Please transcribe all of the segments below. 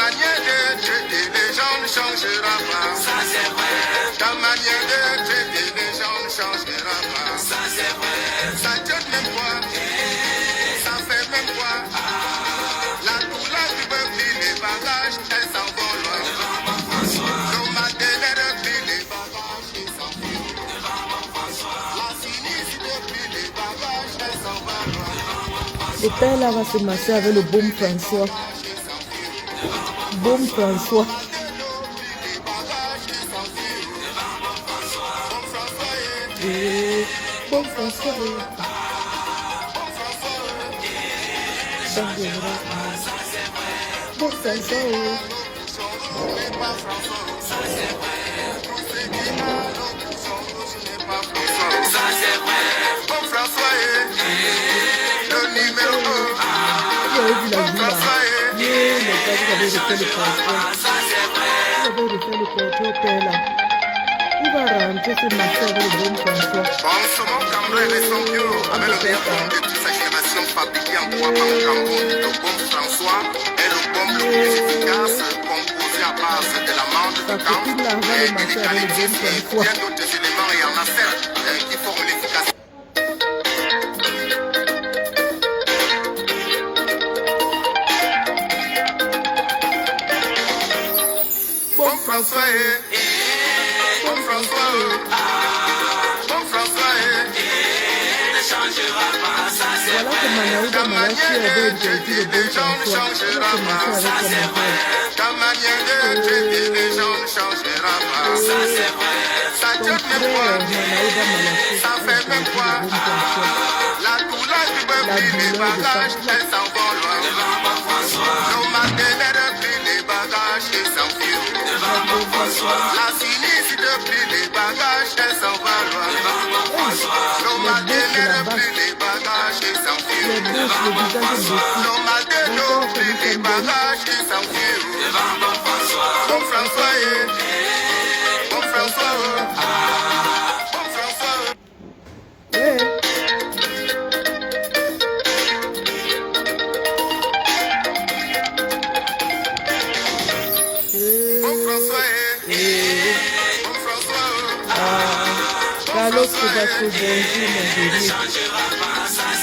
manière de traiter les gens ne changera pas. Ça c'est vrai. Ta manière de traiter les gens ne changera pas. Ça c'est vrai. Ça donne même quoi. Ça fait même quoi. La couleur du peuple, les bagages, elles s'en vont loin. Nos maternelles repris les bagages, ils s'en vont. La sinistre depuis les bagages, elles s'en vont loin. Le père là va se masser avec le baume François. Baume François. Baume François. Baume François. Ça c'est vrai. Bon François, le numéro 1. Vous avez vu la vie là. Les gars, vous avez refait le portrait. Ça c'est vrai. Vous avez refait le portrait au père là. Il va rentrer se masser avec le baume François. Bon, saumon cambré et son bio, avec le meilleur baume de toute sa génération fabriqué en bois par le Cameroun, le baume François est le baume le plus efficace, composé à base de l'amande de camp, et du eucalyptus et bien d'autres éléments, et en a certes qui forment l'efficacité. Bon François, bon François, bon François, Ne changera pas. Ça c'est Voilà que Manaouda ta Malachi manière avait de interdit le traiter baume les gens ne François. Il a changera commencé pas. avec son enfant. Ta manière de traiter les gens ne changera pas. Ça c'est vrai. Ça Son donne même quoi. frère Manaouda Malachi Ça a fait même interdit quoi. le baume François. La couleur du La peuple, les douleur de bagages, ça. elles s'en vont loin. Nos maternelles repris les bagages et s'enfuient. La sinistre depuis les bagages, elles s'en vont loin. Nos maternelles repris les bagages et Les s'enfuient. bouches, le visage est dessus. Nos maternelles repris les bagages et s'enfuient. Bon François, bon François, bon François. Ouais. Bon François, bon François, Carlos Kovaco, bonjour mon bébé.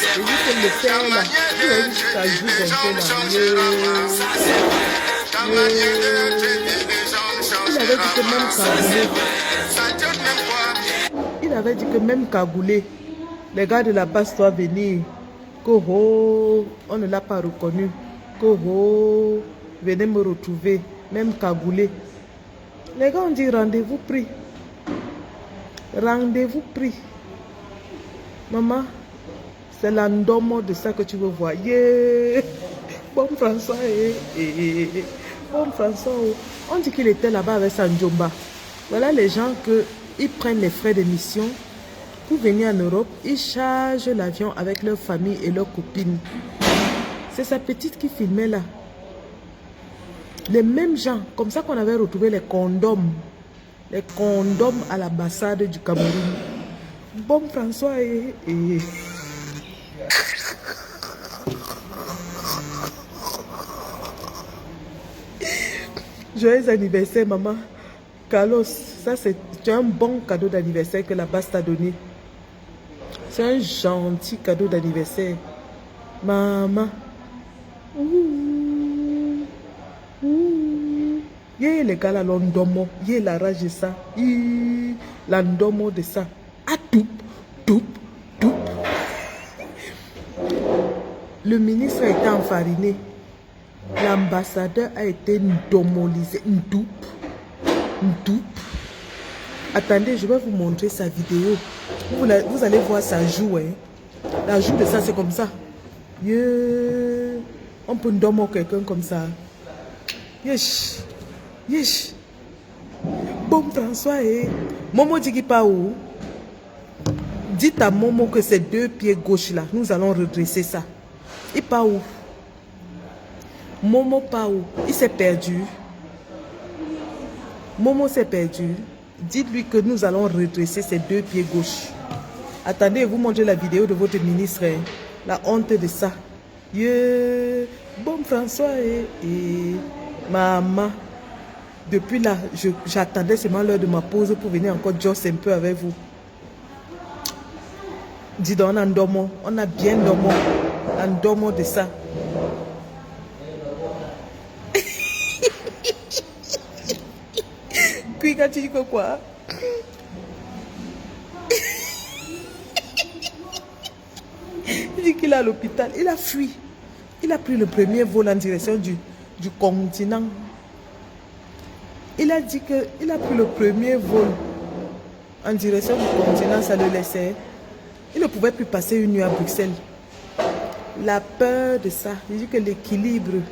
J'ai vu que le père là, il a eu sa joue gonflée là. ta manière de traiter les gens ne Il avait dit que changera même pas. Cagoulé, Ça donne même quoi. il avait dit que même Cagoulé, les gars de la base doivent venir. Que oh, on ne l'a pas reconnu. Que oh, venez me retrouver. Même Cagoulé. Les gars ont dit rendez-vous pris. Rendez-vous pris. Maman, c'est l'endomo de ça que tu veux voir. Yeah. Bon François, Bon François, on dit qu'il était là-bas avec Sanjomba. Voilà les gens ils prennent les frais d'émission pour venir en Europe. Ils chargent l'avion avec leur famille et leurs copines. C'est sa petite qui filmait là. Les mêmes gens, comme ça qu'on avait retrouvé les condoms. Les condoms à l'ambassade du Cameroun. Bon François, Joyeux anniversaire, maman. Carlos, ça c'est un bon cadeau d'anniversaire que la base t'a donné. C'est un gentil cadeau d'anniversaire. Maman. Yé les gars là, l'endomo. Yé la rage de ça. L'endomo de ça. Ah, tout. Le ministre a été enfariné. L'ambassadeur a été ndomolisé. Ndoup. Attendez, je vais vous montrer sa vidéo. Vous allez voir sa joue. Hein. La joue de ça, c'est comme ça. Yeah. On peut ndomo quelqu'un comme ça. Yesh. Bon François, Momo dit qu'il pas où. Dites à Momo que ces deux pieds gauche là, nous allons redresser ça. Il pas où? Momo pas où? Il s'est perdu. Momo s'est perdu. Dites-lui que nous allons redresser ses deux pieds gauche. Attendez, vous montrez la vidéo de votre ministre. Hein. La honte de ça. Yeah. Bon François, Maman, depuis là, j'attendais seulement l'heure de ma pause pour venir encore joss un peu avec vous. Dis donc, on a dormi, on a bien dormi, on dormi de ça. Puis quand tu dis que quoi? Il dit qu'il est à l'hôpital, il a fui. Il a pris le premier vol en direction du continent. Il a dit qu'il a pris le premier vol en direction du continent, ça le laissait. Il ne pouvait plus passer une nuit à Bruxelles. La peur de ça, il dit que l'équilibre.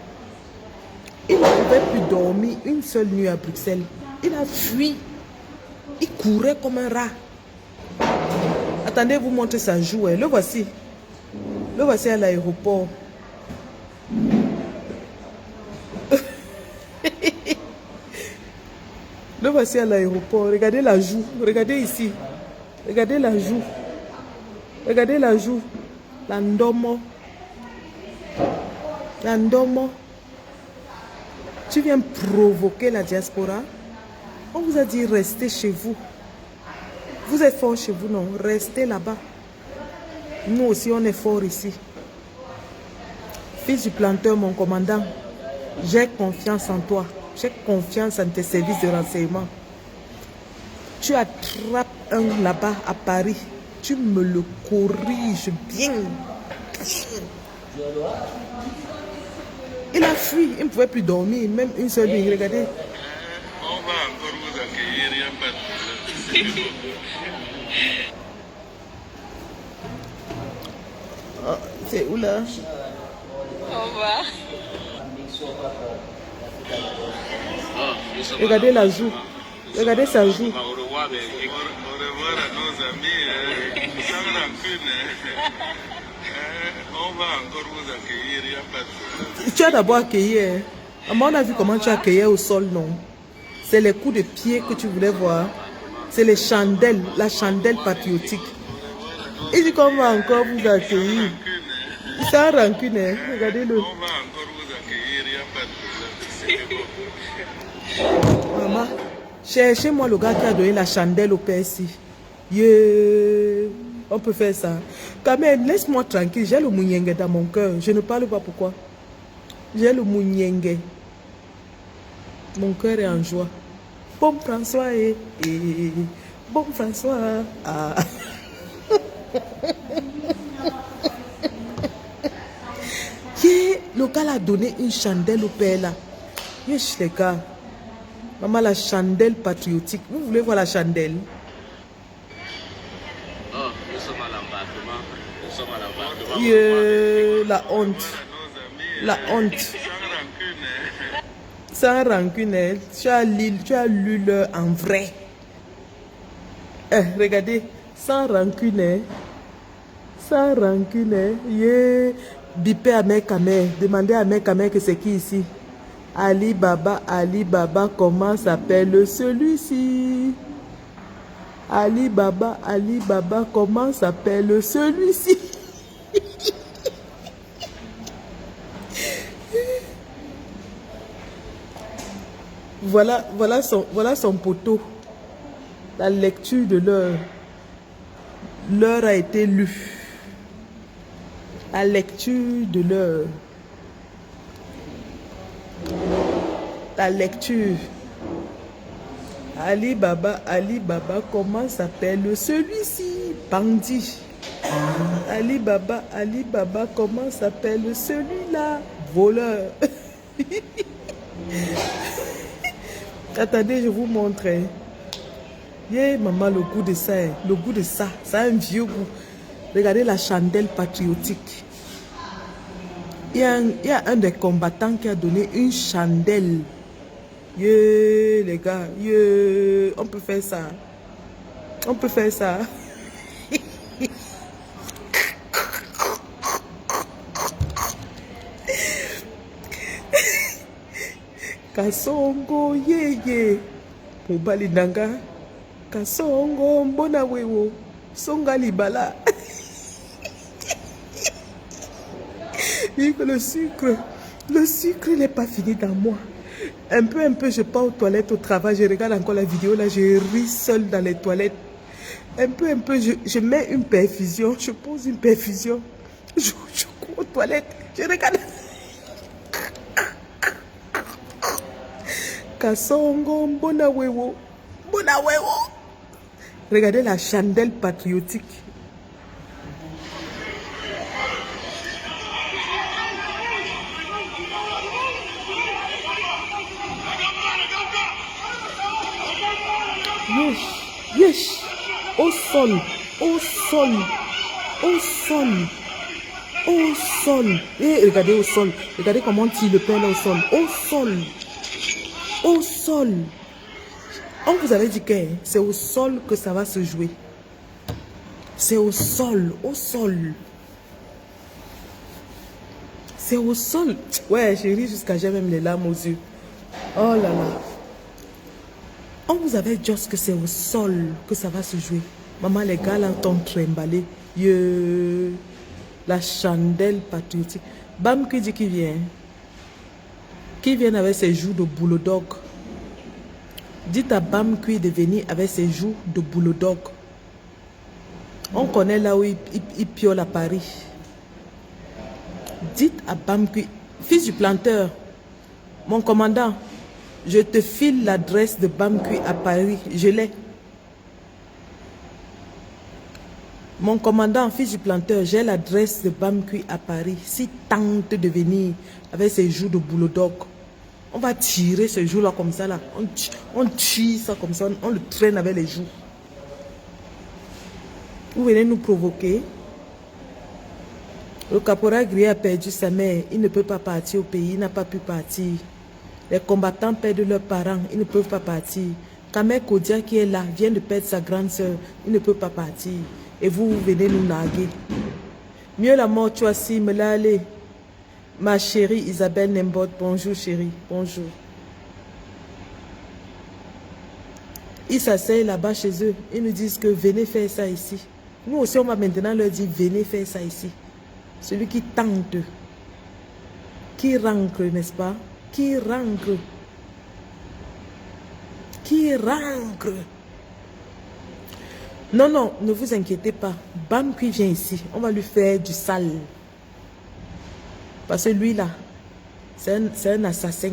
Il ne pouvait plus dormir une seule nuit à Bruxelles. Il a fui. Il courait comme un rat. Attendez, vous montrez sa joue. Le voici. Le voici à l'aéroport. Le voici à l'aéroport. Regardez la joue. Regardez ici. Regardez la joue. Regardez la joue. L'andomo. L'andomo. Tu viens provoquer la diaspora. On vous a dit restez chez vous. Vous êtes fort chez vous, non? Restez là-bas. Nous aussi, on est fort ici. Fils du planteur, mon commandant, j'ai confiance en toi. J'ai confiance en tes services de renseignement. Tu attrapes un là-bas à Paris. Tu me le corriges bien. Il a fui. Il ne pouvait plus dormir. Même une seule nuit. Regardez. On va encore vous accueillir, il n'y a pas de problème. Oh, c'est où là? Au revoir. Regardez la joue. Regardez sa joue. Au revoir à nos amis. Sans rancune. On va encore vous accueillir, il n'y a pas de problème. Tu as d'abord accueilli. On a vu comment tu accueillais au sol, non? C'est les coups de pied que tu voulais voir. C'est les chandelles, la chandelle patriotique. Il dit qu'on va encore vous accueillir. Sans rancune, hein? Regardez-le. On va encore vous accueillir, il n'y a pas de problème. Maman, cherchez-moi le gars qui a donné la chandelle au PSI. Yeah. On peut faire ça. Quand même, laisse-moi tranquille. J'ai le mouniengue dans mon cœur. Je ne parle pas pourquoi. J'ai le mouniengue. Mon cœur est en joie. Bon François, bon François. Ah. Yeah, le gars a donné une chandelle au père là. Yes, les gars. Maman, la chandelle patriotique. Vous voulez voir la chandelle? Oh, nous sommes à l'embarquement. Nous sommes à l'embarquement. Yeah, la honte. La honte. Sans rancune. Tu as lu l'heure en vrai. Regardez. Sans rancune. Sans rancune. Yeah. Bipé à mes camères. Demandez à mes camères que c'est qui ici. Ali Baba, comment s'appelle celui-ci? Ali Baba, comment s'appelle celui-ci? Voilà son poteau. La lecture de l'heure. L'heure a été lue. La lecture de l'heure. La lecture. Ali Baba, comment s'appelle celui-ci? Bandit. Ali Baba, comment s'appelle celui-là? Voleur. Attendez, je vous montre. Yeah, maman, le goût de ça. Le goût de ça. Ça a un vieux goût. Regardez la chandelle patriotique. Il y a un des combattants qui a donné une chandelle. Yeah, les gars. Yeah, on peut faire ça. On peut faire ça. Kasongo, yeah. Mobali nanga. Kasongo, mbona wewo. Songa libala. Le sucre n'est pas fini dans moi. Un peu, je pars aux toilettes au travail, je regarde encore la vidéo, là, je ris seule dans les toilettes. Un peu, je mets une perfusion, je pose une perfusion. Je cours aux toilettes, je regarde. Kasongo, Bonawewo, Bonawewo. Regardez la chandelle patriotique. Yes, yes. Au sol, au sol, au sol, au sol. Et regardez au sol. Regardez comment tire le père au sol. Au sol, au sol. On vous avait dit que c'est au sol que ça va se jouer. C'est au sol, au sol. C'est au sol. Ouais, chérie, jusqu'à j'ai même les larmes aux yeux. Oh là là. On vous avait dit que c'est au sol que ça va se jouer. Maman, les gars là t'ont trimballé. La chandelle patriotique. Bam qui dit qui vient. Qui vient avec ses joues de bulldog. Dites à Bam Kui de venir avec ses joues de bulldog. On connaît là où il piole à Paris. Dites à Bam Kui, fils du planteur, mon commandant, je te file l'adresse de Bam Kui à Paris. Je l'ai. Mon commandant, fils du planteur, j'ai l'adresse de Bam Kui à Paris. Si tente de venir avec ses joues de bulldog, on va tirer ce jour-là comme ça, là. On tire ça comme ça, on le traîne avec les joues. Vous venez nous provoquer. Le caporal Grier a perdu sa mère. Il ne peut pas partir au pays, il n'a pas pu partir. Les combattants perdent leurs parents, ils ne peuvent pas partir. Kamer Kodia qui est là, vient de perdre sa grande soeur, il ne peut pas partir. Et vous venez nous narguer. Mieux la mort, tu as si me l'a allé. Ma chérie Isabelle Nembot, bonjour chérie, bonjour. Ils s'asseyent là-bas chez eux, ils nous disent que venez faire ça ici. Nous aussi on va maintenant leur dire venez faire ça ici. Celui qui tente, qui rancre, n'est-ce pas? Qui rancre. Qui rancre. Non, non, ne vous inquiétez pas. Bam qui vient ici, on va lui faire du sale. Parce que lui là, c'est un assassin.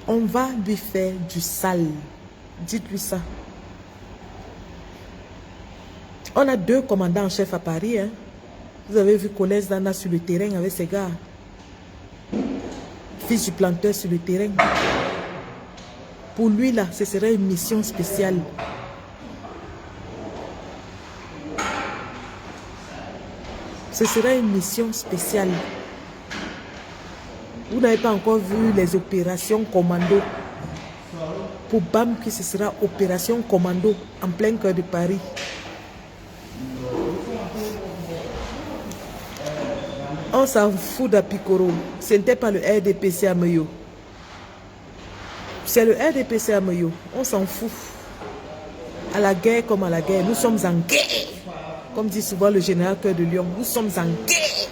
On va lui faire du sale. Dites-lui ça. On a 2 commandants en chef à Paris. Hein. Vous avez vu Colès Dana sur le terrain avec ses gars. Fils du planteur sur le terrain. Pour lui là, ce serait une mission spéciale. Ce serait une mission spéciale. Vous n'avez pas encore vu les opérations commando. Pour Bam, que ce sera opération commando en plein cœur de Paris. On s'en fout d'Apicoro. Ce n'était pas le RDPC à Meyo. C'est le RDPC à Meyo. On s'en fout. À la guerre comme à la guerre. Nous sommes en guerre. Comme dit souvent le général Cœur de Lion. Nous sommes en guerre.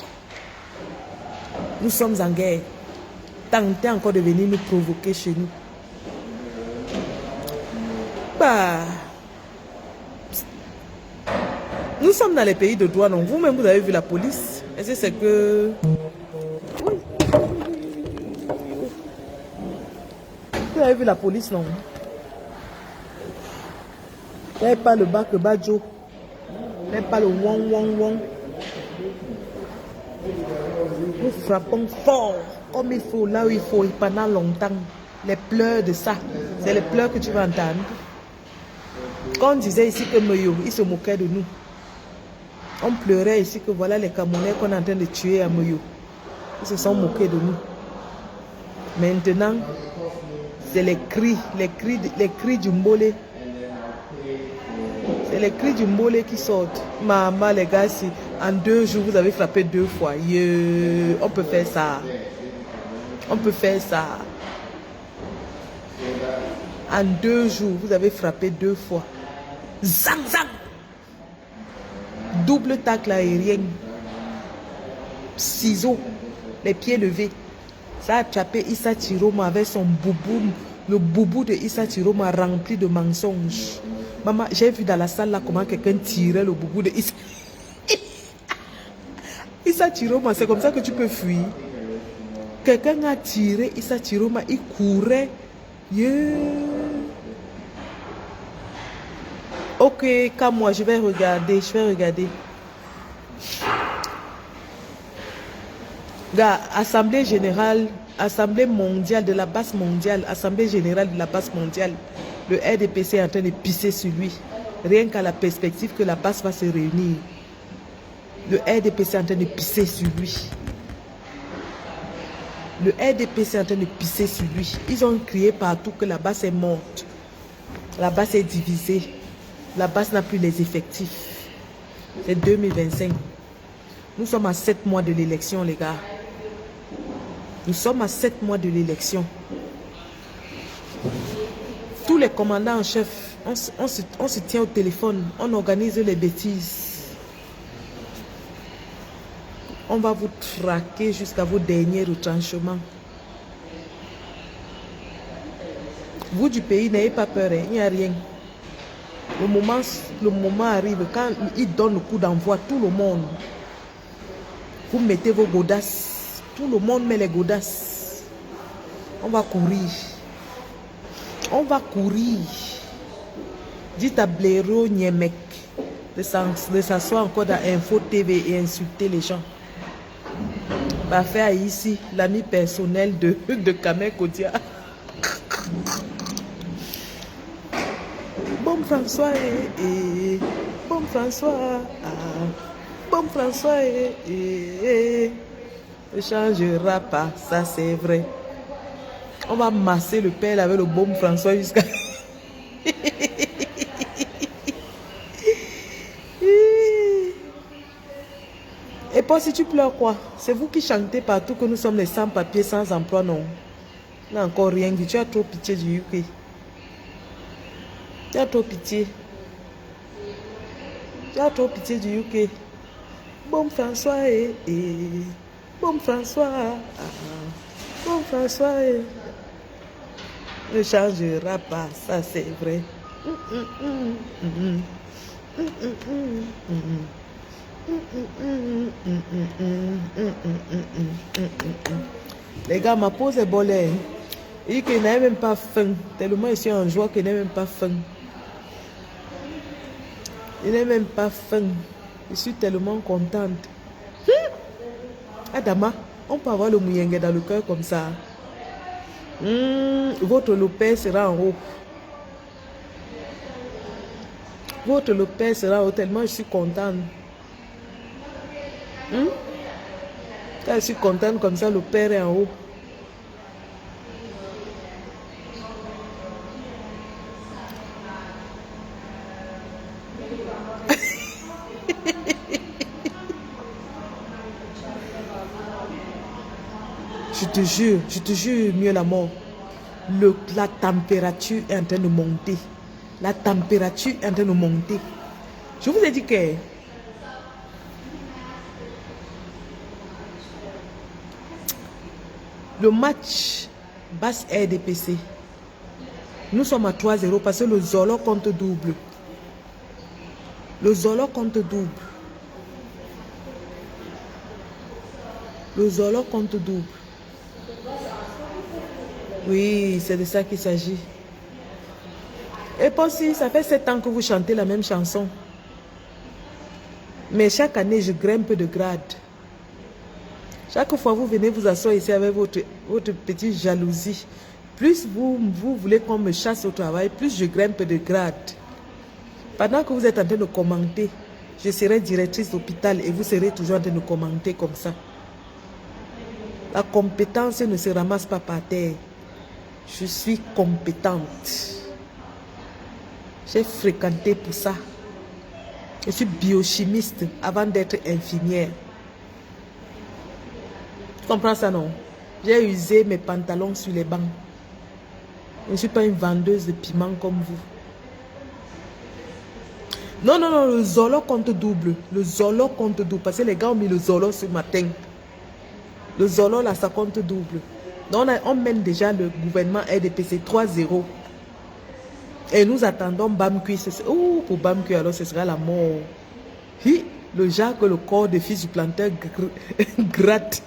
Nous sommes en guerre. Tentez encore de venir nous provoquer chez nous. Bah. Nous sommes dans les pays de droit, donc vous-même vous avez vu la police. Est-ce que c'est que... Oui. Vous avez vu la police, non? Vous n'avez pas le bac, le badjo. Vous n'avez pas le wong, wong, wong. Nous frappons fort, comme il faut, là où il faut, et pendant longtemps. Les pleurs de ça, c'est les pleurs que tu vas entendre. Quand on disait ici que Meyo, il se moquait de nous. On pleurait ici que voilà les Camerounais qu'on est en train de tuer à Meyo. Ils se sont moqués de nous. Maintenant, c'est les cris du Mbolé. C'est les cris du Mbolé qui sortent. Maman, les gars, si en 2 jours, vous avez frappé 2 fois. On peut faire ça. On peut faire ça. En 2 jours, vous avez frappé 2 fois. Zang, zang. Double tacle aérien. Ciseaux. Les pieds levés. Ça a attrapé Issa Chiroma avec son boubou. Le boubou de Issa Chiroma rempli de mensonges. Maman, j'ai vu dans la salle là comment quelqu'un tirait le boubou de Issa. Issa Chiroma, c'est comme ça que tu peux fuir. Quelqu'un a tiré Issa Chiroma, il courait. Yeah. Ok, comme moi, je vais regarder. Gars, Assemblée générale, Assemblée mondiale de la base mondiale, Assemblée générale de la base mondiale. Le RDPC est en train de pisser sur lui. Rien qu'à la perspective que la base va se réunir. Le RDPC est en train de pisser sur lui. Le RDPC est en train de pisser sur lui. Ils ont crié partout que la base est morte. La base est divisée. La base n'a plus les effectifs. C'est 2025. Nous sommes à 7 mois de l'élection, les gars. Nous sommes à 7 mois de l'élection. Tous les commandants en chef, on se tient au téléphone. On organise les bêtises. On va vous traquer jusqu'à vos derniers retranchements. Vous du pays, n'ayez pas peur, hein, il n'y a rien. Le moment arrive, quand il donne le coup d'envoi, tout le monde, vous mettez vos godasses. Tout le monde met les godasses. On va courir. On va courir. Dites à Blaireau Niemek de s'asseoir encore dans Info TV et insulter les gens. Va faire ici l'ami personnel de Kamel Kodia. Bon François et bon François. Bon François ne changera pas, ça c'est vrai. On va masser le père avec le bon François jusqu'à... Et puis si tu pleures quoi? C'est vous qui chantez partout que nous sommes les sans-papiers, sans emploi, non? Il n'y a encore rien dit. Tu as trop pitié du UK. Tu as trop pitié. Tu as trop pitié du UK. Bon François bon François. Bon François ne changera pas, ça c'est vrai. Les gars, ma pause est bolée. Il dit qu'il n'a même pas faim. Tellement je suis en joie qu'il n'a même pas faim. Il n'a même pas faim. Je suis tellement contente. Adama, on peut avoir le mouyengue dans le cœur comme ça. Votre Lopez sera en haut. Votre Lopez sera en haut. Tellement je suis contente. Quand je suis contente comme ça, le père est en haut. Je te jure, mieux la mort. La température est en train de monter. La température est en train de monter. Je vous ai dit que... Le match basse RDPC. Nous sommes à 3-0 parce que le Zolo compte double. Le Zolo compte double. Le Zolo compte double. Oui, c'est de ça qu'il s'agit. Et puis si ça fait 7 ans que vous chantez la même chanson. Mais chaque année, je grimpe de grade. Chaque fois, vous venez vous asseoir ici avec votre petite jalousie. Plus vous voulez qu'on me chasse au travail, plus je grimpe de grade. Pendant que vous êtes en train de commenter, je serai directrice d'hôpital et vous serez toujours en train de commenter comme ça. La compétence ne se ramasse pas par terre. Je suis compétente. J'ai fréquenté pour ça. Je suis biochimiste avant d'être infirmière. Tu comprends ça, non? J'ai usé mes pantalons sur les bancs. Je ne suis pas une vendeuse de piment comme vous. Non, non, non, le Zolo compte double. Le Zolo compte double. Parce que les gars ont mis le Zolo ce matin. Le Zolo, là, ça compte double. Donc on mène déjà le gouvernement RDPC 3-0. Et nous attendons Bamkui. Oh, pour Bamkui, alors ce sera la mort. Hi, le genre que le corps de fils du planteur gratte.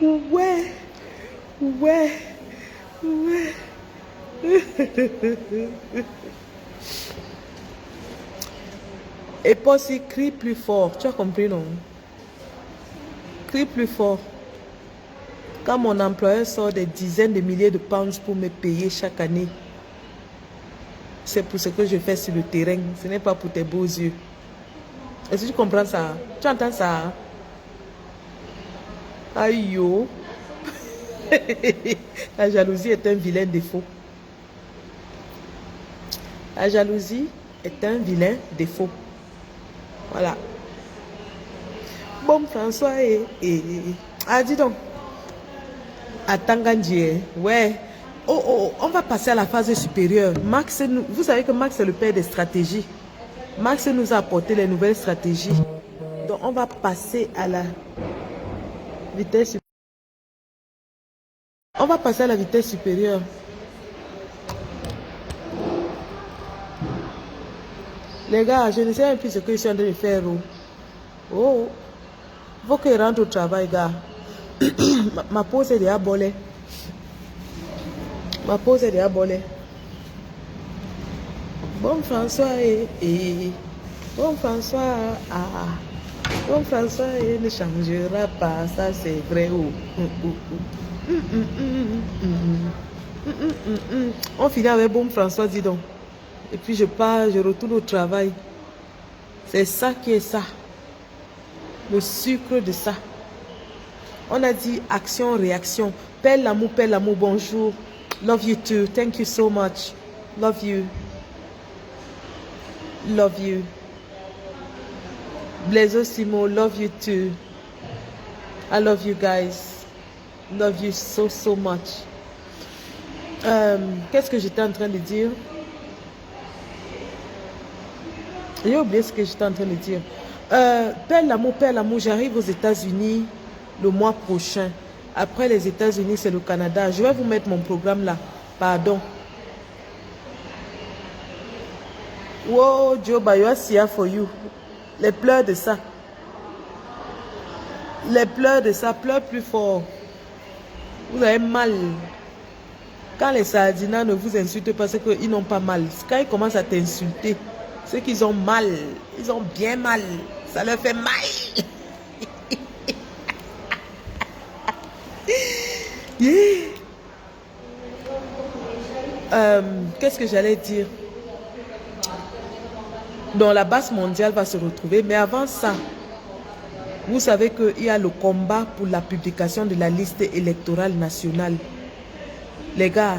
Ouais, ouais, ouais. Et pas si crie plus fort. Tu as compris, non? Crie plus fort. Quand mon employeur sort des dizaines de milliers de pounds pour me payer chaque année, c'est pour ce que je fais sur le terrain. Ce n'est pas pour tes beaux yeux. Est-ce que tu comprends ça? Tu entends ça? Aïe yo. La jalousie est un vilain défaut. La jalousie est un vilain défaut. Voilà. Bon, François Ah, dis donc. À Tangandie. Ouais. Oh, on va passer à la phase supérieure. Max, vous savez que Max est le père des stratégies. Max nous a apporté les nouvelles stratégies. Donc, on va passer à la vitesse supérieure. On va passer à la vitesse supérieure. Les gars, je ne sais même plus ce que je suis en train de faire. Oh, il faut que je rentre au travail, gars. Ma pause est déjà bolée. Ma pause est déjà bolée. Bon François, bon François, bon François, ne changera pas, ça c'est vrai. On finit avec bon François, dis donc. Et puis je pars, je retourne au travail. C'est ça qui est ça. Le sucre de ça. On a dit action, réaction. Père l'amour, bonjour. Love you too. Thank you so much. Love you. Love you. Blaiseau Simo, love you too. I love you guys. Love you so, so much. Qu'est-ce que j'étais en train de dire? J'ai oublié ce que j'étais en train de dire. Père l'amour, j'arrive aux États-Unis le mois prochain. Après les États-Unis, c'est le Canada. Je vais vous mettre mon programme là. Pardon. Wow, Joe Bayo, c'est for you. Les pleurs de ça. Les pleurs de ça, pleure plus fort. Vous avez mal. Quand les Sardinats ne vous insultent pas, c'est qu'ils n'ont pas mal. Quand ils commencent à t'insulter, c'est qu'ils ont mal. Ils ont bien mal. Ça leur fait mal. Yeah. Qu'est-ce que j'allais dire? Donc la base mondiale va se retrouver. Mais avant ça, vous savez qu'il y a le combat pour la publication de la liste électorale nationale. Les gars,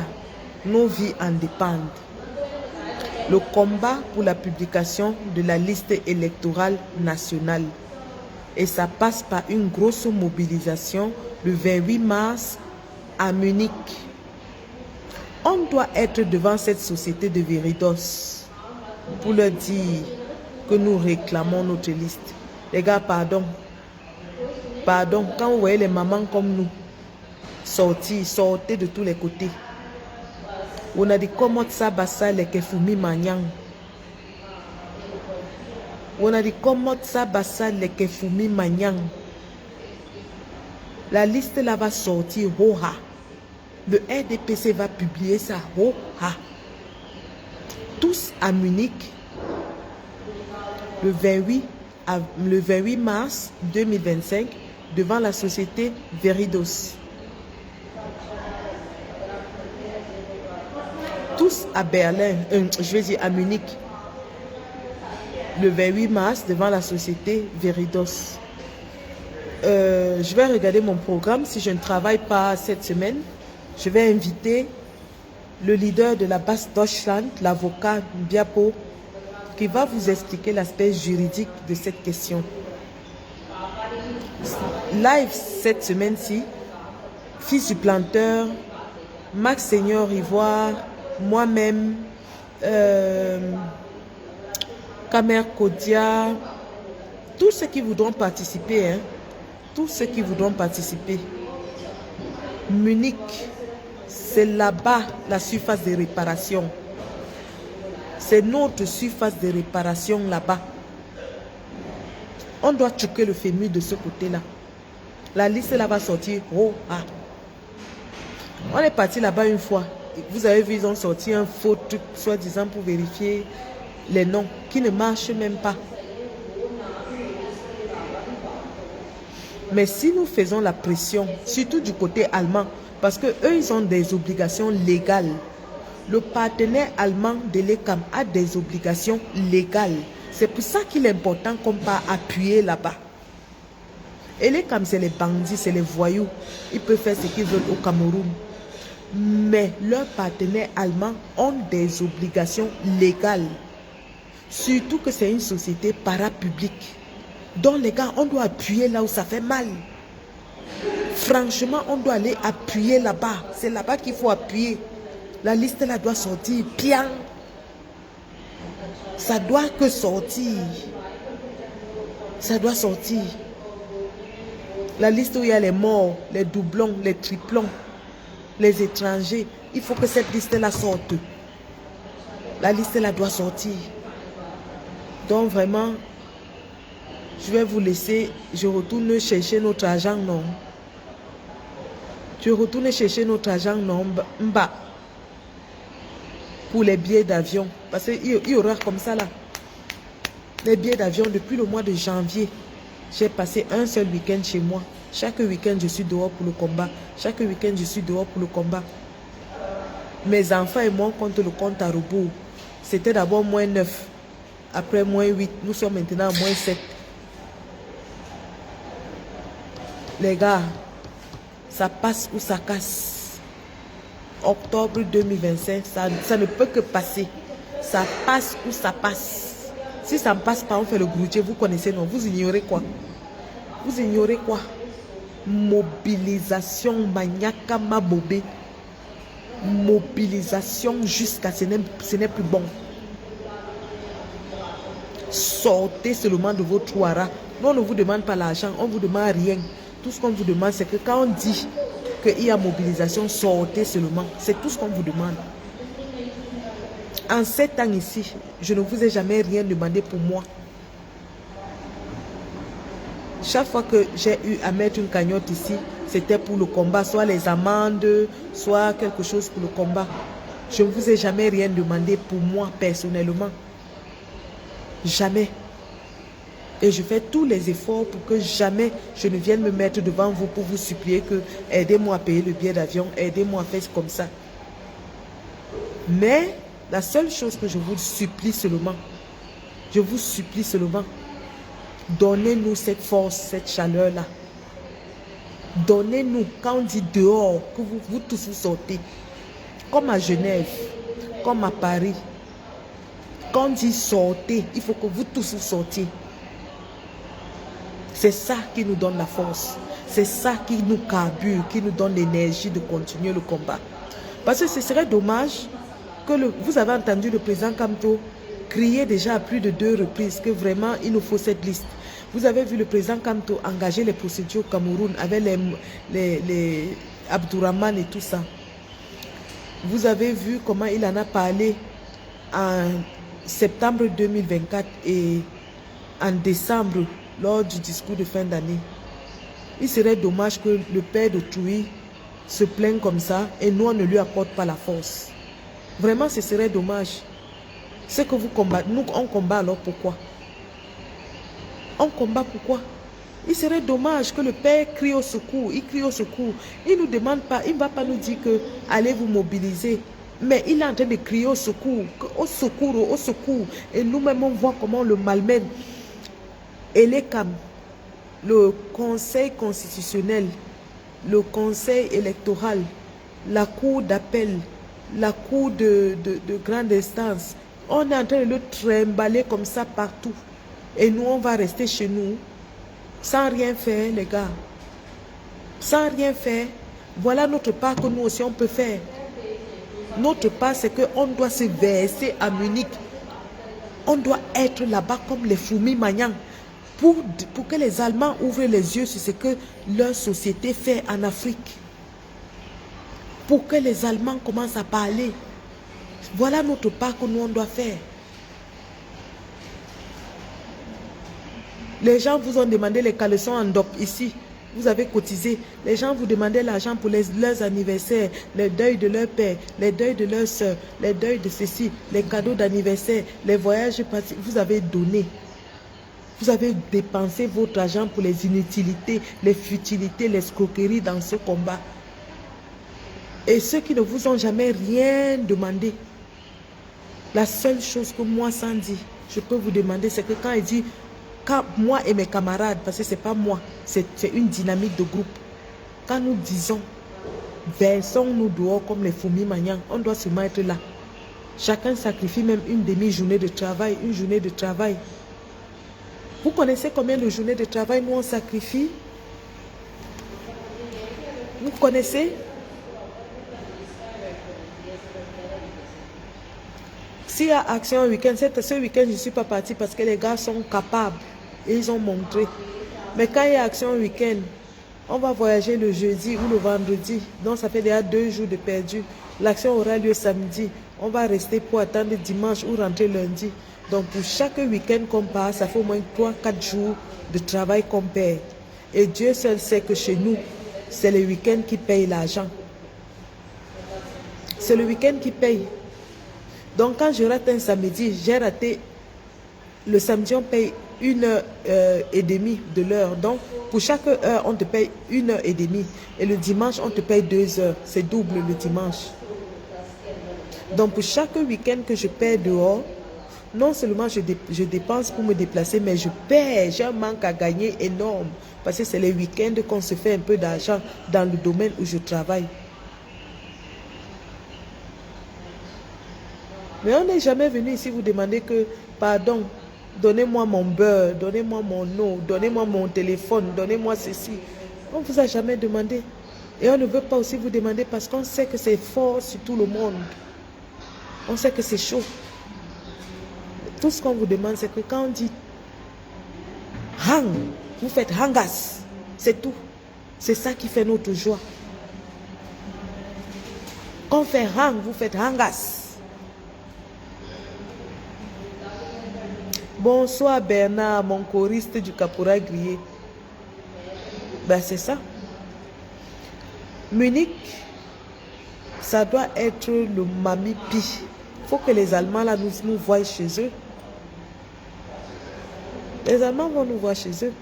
nos vies en dépendent. Le combat pour la publication de la liste électorale nationale. Et ça passe par une grosse mobilisation le 28 mars à Munich. On doit être devant cette société de Veridos pour leur dire que nous réclamons notre liste. Les gars, pardon. Pardon, quand vous voyez les mamans comme nous sortez de tous les côtés. On a dit comment ça basa les kefumi manyang. On a dit comment ça basa les kefumi manyang. La liste là va sortir hoha. Le RDPC va publier ça hoha. Tous à Munich le 28 mars 2025 devant la société Veridos. Tous à Berlin, je vais dire à Munich, le 28 mars devant la société Veridos. Je vais regarder mon programme. Si je ne travaille pas cette semaine, je vais inviter le leader de la Basse Deutschland, l'avocat Biapo, qui va vous expliquer l'aspect juridique de cette question. Live cette semaine-ci, fils du planteur, Max Seigneur Ivoire, moi-même, Kamer Kodia, Tous ceux qui voudront participer, hein, tous ceux qui voudront participer, Munich, c'est là-bas la surface de réparation. C'est notre surface de réparation là-bas. On doit choquer le fémur de ce côté-là. La liste là va sortir. Oh, ah. On est parti là-bas une fois. Vous avez vu, ils ont sorti un faux truc, soi-disant, pour vérifier les noms, qui ne marche même pas. Mais si nous faisons la pression, surtout du côté allemand, parce que eux, ils ont des obligations légales. Le partenaire allemand de l'ECAM a des obligations légales. C'est pour ça qu'il est important qu'on va appuyer là-bas. Et l'ECAM, c'est les bandits, c'est les voyous. Ils peuvent faire ce qu'ils veulent au Cameroun. Mais leurs partenaires allemands ont des obligations légales. Surtout que c'est une société parapublique. Donc les gars, on doit appuyer là où ça fait mal. Franchement, on doit aller appuyer là-bas. C'est là-bas qu'il faut appuyer. La liste là doit sortir bien. Ça doit que sortir. Ça doit sortir. La liste où il y a les morts, les doublons, les triplons, les étrangers. Il faut que cette liste là sorte. La liste là doit sortir. Donc vraiment, je vais vous laisser. Je retourne chercher notre argent, non. Je retourne chercher notre argent, non. Mba. Pour les billets d'avion. Parce qu'il y aura comme ça là. Les billets d'avion depuis le mois de janvier. J'ai passé un seul week-end chez moi. Chaque week-end, je suis dehors pour le combat. Chaque week-end, je suis dehors pour le combat. Mes enfants et moi, comptent le compte à rebours. C'était d'abord moins 9. Après moins 8. Nous sommes maintenant à moins 7. Les gars, ça passe ou ça casse. Octobre 2025, ça ne peut que passer. Ça passe ou ça passe. Si ça ne passe pas, on fait le groutier. Vous connaissez, non? Vous ignorez quoi? Vous ignorez quoi? Mobilisation maniaca mabobé. Mobilisation jusqu'à ce n'est plus bon. Sortez seulement de vos trouaras. Nous, on ne vous demande pas l'argent, on ne vous demande rien. Tout ce qu'on vous demande, c'est que quand on dit qu'il y a mobilisation, sortez seulement. C'est tout ce qu'on vous demande. En 7 ans ici, je ne vous ai jamais rien demandé pour moi. Chaque fois que j'ai eu à mettre une cagnotte ici, c'était pour le combat, soit les amendes, soit quelque chose pour le combat. Je ne vous ai jamais rien demandé pour moi personnellement. Jamais. Et je fais tous les efforts pour que jamais je ne vienne me mettre devant vous pour vous supplier que aidez-moi à payer le billet d'avion, aidez-moi à faire comme ça. Mais la seule chose que je vous supplie seulement, je vous supplie seulement, donnez-nous cette force, cette chaleur-là. Donnez-nous, quand on dit dehors, que vous tous vous sortez. Comme à Genève, comme à Paris. Quand on dit sortez, il faut que vous tous vous sortiez. C'est ça qui nous donne la force. C'est ça qui nous carbure, qui nous donne l'énergie de continuer le combat. Parce que ce serait dommage que vous avez entendu le président Kamto crier déjà à plus de 2 reprises que vraiment il nous faut cette liste. Vous avez vu le président Kamto engager les procédures au Cameroun avec les Abdourahman et tout ça. Vous avez vu comment il en a parlé en septembre 2024 et en décembre lors du discours de fin d'année. Il serait dommage que le père d'autrui se plaigne comme ça et nous on ne lui apporte pas la force. Vraiment, ce serait dommage. C'est que vous combattez. Nous, on combat alors pourquoi? On combat pourquoi? Il serait dommage que le père crie au secours. Il crie au secours. Il ne nous demande pas, il ne va pas nous dire que allez vous mobiliser. Mais il est en train de crier au secours. Au secours, au secours. Et nous-mêmes, on voit comment on le malmène. Et les CAM, le Conseil constitutionnel, le Conseil électoral, la Cour d'appel, la Cour de grande instance, on est en train de le trimballer comme ça partout. Et nous, on va rester chez nous sans rien faire, les gars. Sans rien faire. Voilà notre part que nous aussi, on peut faire. Notre part, c'est qu'on doit se verser à Munich. On doit être là-bas comme les fourmis magnans. pour que les Allemands ouvrent les yeux sur ce que leur société fait en Afrique. Pour que les Allemands commencent à parler. Voilà notre part que nous on doit faire. Les gens vous ont demandé les caleçons en DOP ici. Vous avez cotisé. Les gens vous demandaient l'argent pour leurs anniversaires, les deuils de leur père, les deuils de leur soeur, les deuils de ceci, les cadeaux d'anniversaire, les voyages passés. Vous avez donné. Vous avez dépensé votre argent pour les inutilités, les futilités, les escroqueries dans ce combat. Et ceux qui ne vous ont jamais rien demandé, la seule chose que moi, Sandy, je peux vous demander, c'est que quand il dit, quand moi et mes camarades, parce que ce n'est pas moi, c'est une dynamique de groupe, quand nous disons, versons-nous dehors comme les fourmis maniants, on doit se mettre là. Chacun sacrifie même une demi-journée de travail, une journée de travail. Vous connaissez combien de journées de travail nous on sacrifie? Vous connaissez? S'il y a action un week-end, ce week-end je ne suis pas partie parce que les gars sont capables et ils ont montré. Mais quand il y a action un week-end, on va voyager le jeudi ou le vendredi. Donc ça fait déjà 2 jours de perdu. L'action aura lieu samedi. On va rester pour attendre dimanche ou rentrer lundi. Donc pour chaque week-end qu'on part, ça fait au moins 3-4 jours de travail qu'on perd. Et Dieu seul sait que chez nous, c'est le week-end qui paye l'argent. C'est le week-end qui paye. Donc quand je rate un samedi, j'ai raté, le samedi on paye 1h30 de l'heure. Donc pour chaque heure, on te paye 1h30. Et le dimanche, on te paye 2 heures. C'est double le dimanche. Donc pour chaque week-end que je perds dehors, non seulement je dépense pour me déplacer, mais je perds, j'ai un manque à gagner énorme. Parce que c'est les week-ends qu'on se fait un peu d'argent dans le domaine où je travaille. Mais on n'est jamais venu ici vous demander que, pardon, donnez-moi mon beurre, donnez-moi mon eau, donnez-moi mon téléphone, donnez-moi ceci. On ne vous a jamais demandé. Et on ne veut pas aussi vous demander parce qu'on sait que c'est fort sur tout le monde. On sait que c'est chaud. Tout ce qu'on vous demande, c'est que quand on dit hang, vous faites hangas. C'est tout. C'est ça qui fait notre joie. Quand on fait hang, vous faites hangas. Bonsoir Bernard, mon choriste du Caporal grillé. Ben c'est ça. Munich, ça doit être le Mamipi. Il faut que les Allemands là nous voient chez eux. Les Allemands vont nous voir chez eux.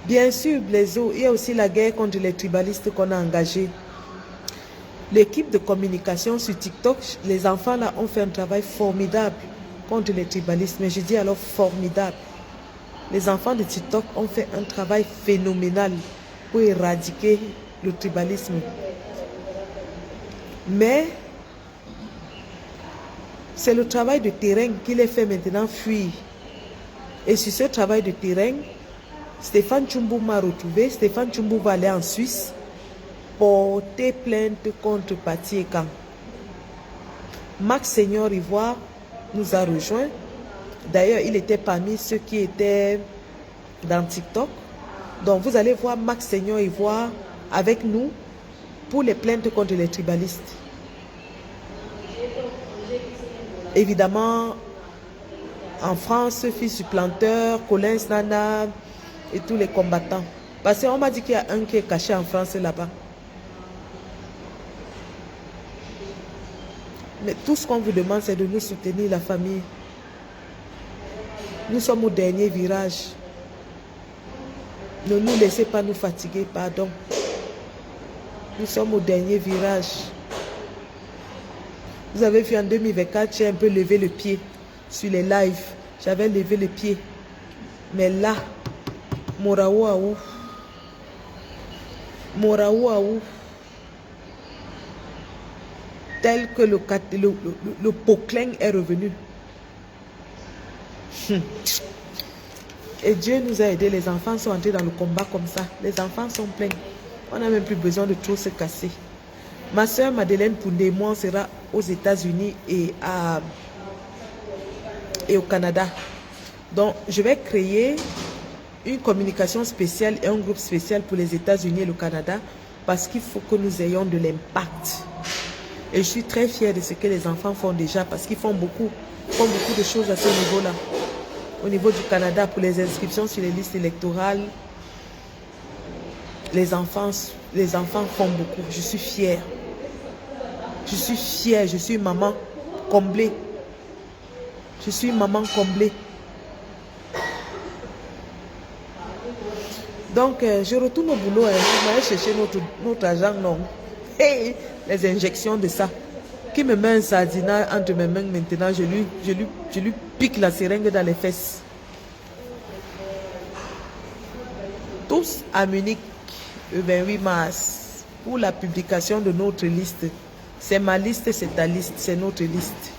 Bien sûr, Blaiseau, il y a aussi la guerre contre les tribalistes qu'on a engagés. L'équipe de communication sur TikTok, les enfants là ont fait un travail formidable contre les tribalistes. Mais je dis alors formidable. Les enfants de TikTok ont fait un travail phénoménal pour éradiquer le tribalisme. Mais c'est le travail de terrain qui les fait maintenant fuir. Et sur ce travail de terrain, Stéphane Tchoumbo m'a retrouvé. Stéphane Tchoumbo va aller en Suisse porter plainte contre Paty Ekan. Max Seigneur Ivoire nous a rejoints. D'ailleurs, il était parmi ceux qui étaient dans TikTok. Donc, vous allez voir Max Seigneur Ivoire avec nous pour les plaintes contre les tribalistes. Évidemment, en France, fils du planteur, Colin Nana et tous les combattants. Parce qu'on m'a dit qu'il y a un qui est caché en France là-bas. Mais tout ce qu'on vous demande, c'est de nous soutenir, la famille. Nous sommes au dernier virage. Ne nous laissez pas nous fatiguer, pardon. Nous sommes au dernier virage. Vous avez vu en 2024, j'ai un peu levé le pied sur les lives. J'avais levé le pied. Mais là, Moraou Aou. Moraou Aou. Tel que le Poclin est revenu. Et Dieu nous a aidés. Les enfants sont entrés dans le combat comme ça. Les enfants sont pleins. On n'a même plus besoin de trop se casser. Ma soeur Madeleine Poundé et moi, on sera aux États-Unis et au Canada. Donc, je vais créer une communication spéciale et un groupe spécial pour les États-Unis et le Canada parce qu'il faut que nous ayons de l'impact. Et je suis très fière de ce que les enfants font déjà parce qu'ils font beaucoup de choses à ce niveau-là. Au niveau du Canada, pour les inscriptions sur les listes électorales, les enfants font beaucoup. Je suis fière. Je suis fière. Je suis maman comblée. Je suis maman comblée. Donc, je retourne au boulot. Je vais aller chercher notre argent, non. Hey, les injections de ça. Qui me met un sardinat entre mes mains maintenant, je lui pique la seringue dans les fesses. Tous à Munich, le 28 mars, pour la publication de notre liste. C'est ma liste, c'est ta liste, c'est notre liste.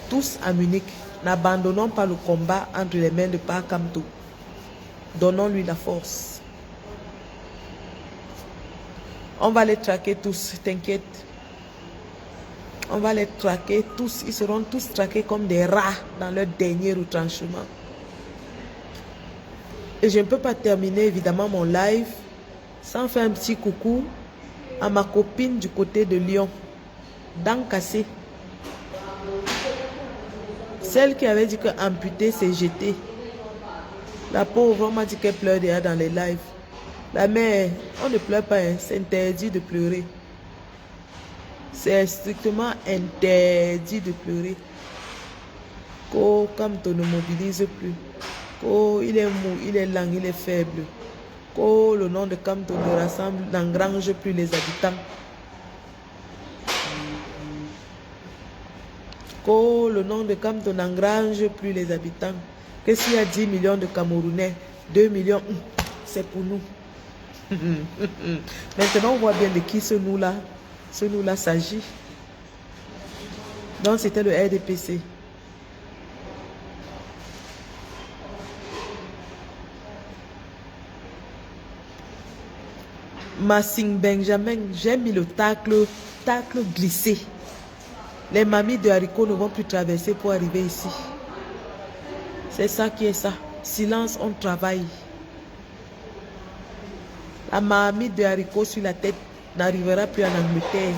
Tous à Munich, n'abandonnons pas le combat entre les mains de Pakamto. Donnons-lui la force. On va les traquer tous, t'inquiète. On va les traquer tous. Ils seront tous traqués comme des rats dans leur dernier retranchement. Et je ne peux pas terminer évidemment mon live sans faire un petit coucou à ma copine du côté de Lyon, dents cassées. Celle qui avait dit que amputer c'est jeter. La pauvre, on m'a dit qu'elle pleure déjà dans les lives. La mère, on ne pleure pas, hein. C'est interdit de pleurer. C'est strictement interdit de pleurer. Comme on ne mobilise plus. Il est mou, il est lent, il est faible. Le nom de Kamto ne rassemble, n'engrange plus les habitants. Le nom de Kamto n'engrange plus les habitants. Que s'il y a 10 millions de Camerounais, 2 millions, c'est pour nous. Maintenant, on voit bien de qui ce nous-là s'agit. Donc, c'était le RDPC. Massing Benjamin, j'ai mis le tacle glissé. Les mamies de haricots ne vont plus traverser pour arriver ici. C'est ça qui est ça. Silence, on travaille. La marmite de haricots sur la tête n'arrivera plus en Angleterre.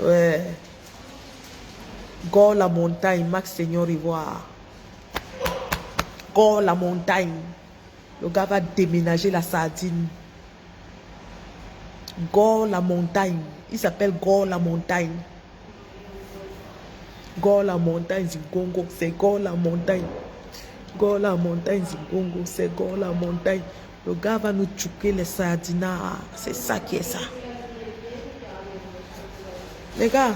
Ouais. Gore la montagne, Max Seigneur Ivoire. Gore la montagne. Le gars va déménager la sardine. Gore la montagne. Il s'appelle Gore la montagne. Gore la montagne, Zingongo, c'est Gore la montagne. Gore la montagne, Zingongo, c'est Gore la montagne. Le gars va nous tchouquer les sardinats. C'est ça qui est ça. Les gars,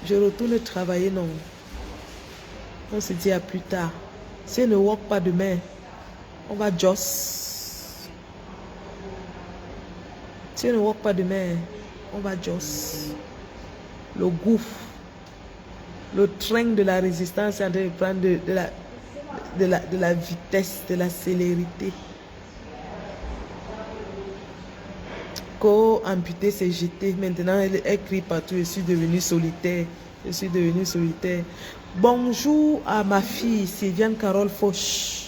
je retourne travailler, non. On se dit à plus tard. Si on ne walk pas demain, on va joss. Si on ne walk pas demain, on va joss. Le gouffre. Le train de la résistance est en train de prendre de la vitesse, de la célérité. Amputé, c'est jeté. Maintenant, elle crie partout. Je suis devenue solitaire. Je suis devenue solitaire. Bonjour à ma fille, Sylviane Carole Foch.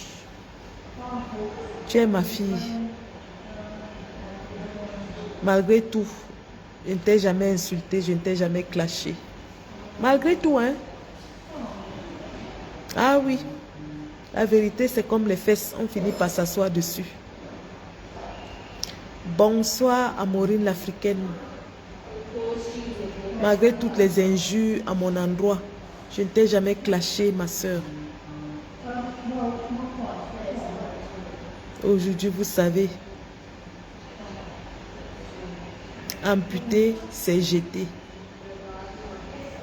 Tu es ma fille. Malgré tout, je ne t'ai jamais insulté, je ne t'ai jamais clashé. Malgré tout, hein. Ah oui. La vérité, c'est comme les fesses. On finit par s'asseoir dessus. Bonsoir à Maureen l'Africaine. Malgré toutes les injures à mon endroit, je ne t'ai jamais clashé, ma soeur. Aujourd'hui, vous savez, amputer, c'est jeter.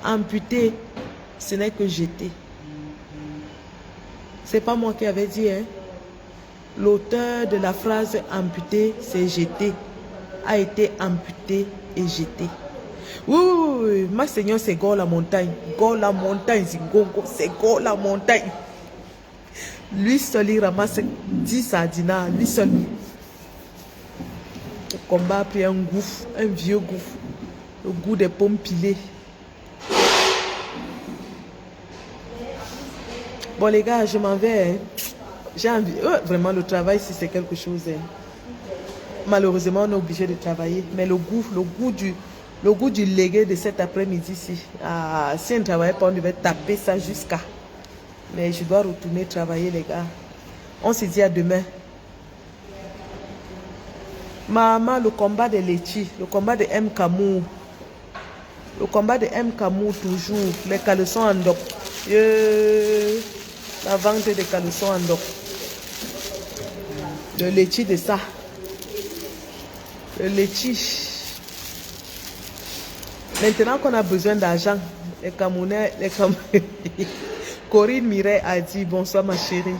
Amputer, ce n'est que jeter. C'est pas moi qui avais dit, hein. L'auteur de la phrase amputer, c'est jeter, a été amputé et jeté. Oui, ma Seigneur, c'est Gore la montagne. Gore la montagne, Zingongo, c'est Gore la montagne. Lui seul, il ramasse 10 sardinats, lui seul. Le combat a pris un gouffre, un vieux gouffre. Le goût des pommes pilées. Bon les gars, je m'en vais. Hein. J'ai envie. Vraiment, le travail, si c'est quelque chose. Hein. Malheureusement, on est obligé de travailler. Mais le goût du légué de cet après-midi, si on ne travaille pas, on devait taper ça jusqu'à. Mais je dois retourner travailler, les gars. On se dit à demain. Maman, le combat de Lechi, le combat de M. Kamou. Le combat de M. Kamou, toujours. Les caleçons en doc. La vente des caleçons en doc. Le Lechi de ça. Le Lechi. Maintenant qu'on a besoin d'argent, les Camerounais, Corinne Mireille a dit bonsoir ma chérie.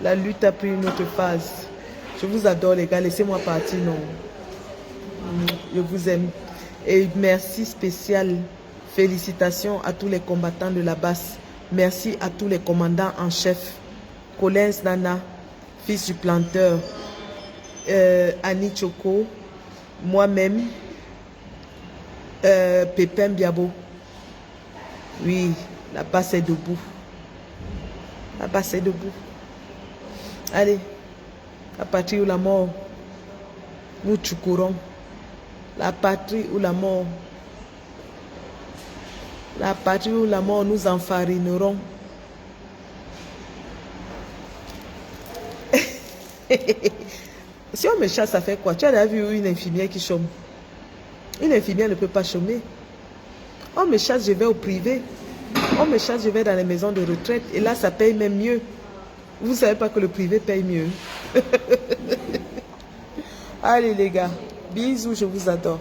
La lutte a pris une autre phase. Je vous adore les gars, laissez-moi partir, non. Je vous aime. Et merci spécial. Félicitations à tous les combattants de la basse. Merci à tous les commandants en chef. Collins Nana, fils du planteur. Annie Choco, moi-même. Pépin Biabo. Oui, la basse est debout. La basse est debout. Allez, la patrie ou la mort, nous chucourons. La patrie ou la mort. La patrie ou la mort, nous enfarinerons. Si on me chasse, ça fait quoi? Tu as déjà vu une infirmière qui chôme? Une infirmière ne peut pas chômer. On me chasse, je vais au privé. On me chasse, je vais dans les maisons de retraite. Et là, ça paye même mieux. Vous ne savez pas que le privé paye mieux. Allez les gars, bisous, je vous adore.